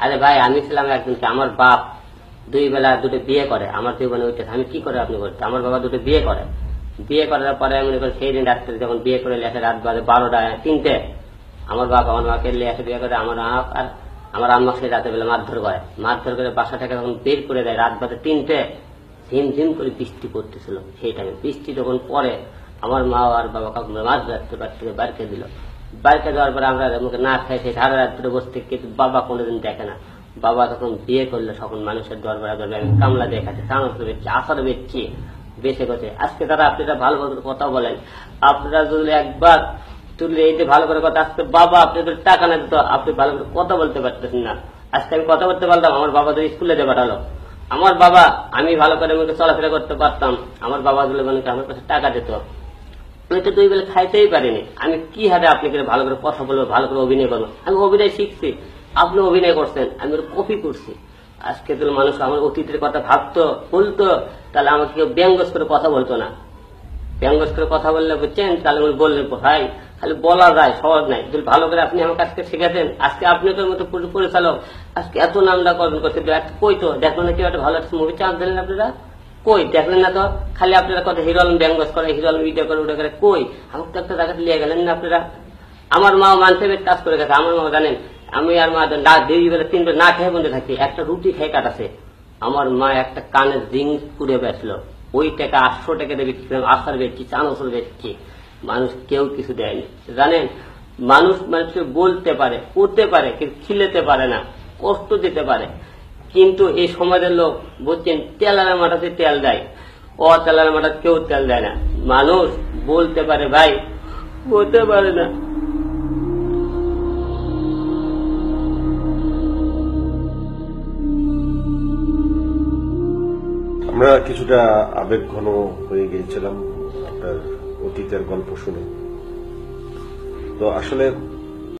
আরে ভাই, আমি ছিলাম একদিনকে, আমার বাপ 2 বেলা 2টো বিয়ে করে, আমার জীবনে উঠেছে। আমি কি করে আপনি বলতে, আমার বাবা 2টো বিয়ে করে, বিয়ে করার পরে আমি সেই দিন রাত্রে যখন বিয়ে করে আসে, রাত বাজে 12টা 3টে, আমার বাবা আমার মাকে নিয়ে আসে বিয়ে করে, আমার আর আমার আম্মা সেই রাতে বেলা মারধর করে বাসা থেকে যখন বের করে দেয়, রাত বাজে 3টে, ঝিমঝিম করে বৃষ্টি পড়তেছিল। সেই টাইমে বৃষ্টি যখন পরে, আমার মা আর বাবা কাকু মাছ ধরতে থেকে বাড়িতে দিল। বাড়িতে যাওয়ার পরে আমরা মুখে না খাই সেই সারা রাত ধরে বসতে, কিন্তু বাবা কোনোদিন দেখে না। বাবা তখন বিয়ে করলো, তখন মানুষের দরবারে দরবারে আমি কামলা দিয়ে খাচ্ছি, চানচ বেচছি, আচার বেচছি, বেঁচে গেছে। আজকে তারা আপনারা ভালো ভালো কথা বলেন, আপনারা যদি একবার তুললে এই যে ভালো করে কথা, আজকে বাবা আপনাদের টাকা না দিত, আপনি ভালো করে কথা বলতে পারতেছেন না। আজকে আমি কথা বলতে পারতাম, আমার বাবা যদি স্কুলে দিয়ে পাঠালো, আমার বাবা আমি ভালো করে আমাকে চলাফেরা করতে পারতাম, আমার বাবা গুলো মানে আমার কাছে টাকা দিত। আমি তো 2 বেলা খাইতেই পারিনি। আমি কি হাতে আপনি করে ভালো করে কথা বলবো, ভালো করে অভিনয় করবো? আমি অভিনয় শিখছি, আপনি অভিনয় করছেন, আমি কপি করছি। আজকে তো মানুষ আমার অতীতের কথা ভাবতো, বলতো, তাহলে আমাকে কেউ ব্যঙ্গস করে কথা বলতো না। ব্যঙ্গস করে কথা বললে বুঝছেন, তাহলে আমি বললে ভাই খালি বলা যায়, সহজ নাই। যদি ভালো করে আপনি আমার কাছে শিখেছেন, আজকে আপনাদের মতো পরিচালক আজকে এত নামটা অর্জন করছে, কই তো দেখলো না, কেউ একটা ভালো একটা মুভি চান্স দিলেন আপনারা, কই দেখলেন না তো? খালি আপনারা কথা হিরো আলম ব্যঙ্গস করে, হিরো আলম ভিডিও করে, উঠে করে, কই আমাকে তো একটা জায়গাতে লিয়ে গেলেন না আপনারা? আমার মা মানসেবের কাজ করে গেছে। আমার মা জানেন, আমি আর মা 2 বেলা 3 বেলা না খেয়ে বন্ধে থাকি, একটা রুটি খেয়ে কাটাছে। আমার মা একটা কানের রিং পুড়ে বেচলো, ওই টাকা 800 টাকা দিয়ে বিক্রি করে আচার বেচছি, চানচুর বেচছি। মানুষ কেউ কিছু দেয়নি। জানেন, মানুষকে বলতে পারে, করতে পারে, কিন্তু খিলেতে পারে না, কষ্ট দিতে পারে। কিন্তু এই সমাজের লোক বুঝছেন, তেলার মাটাতে তেল দেয়, তেলার মাটা কেউ তেল দেয় না। মানুষ বলতে পারে ভাই, বলতে পারে না। আমরা কিছুটা আবেগ ঘন হয়ে গিয়েছিলাম আপনার অতীতের গল্প শুনে। তো আসলে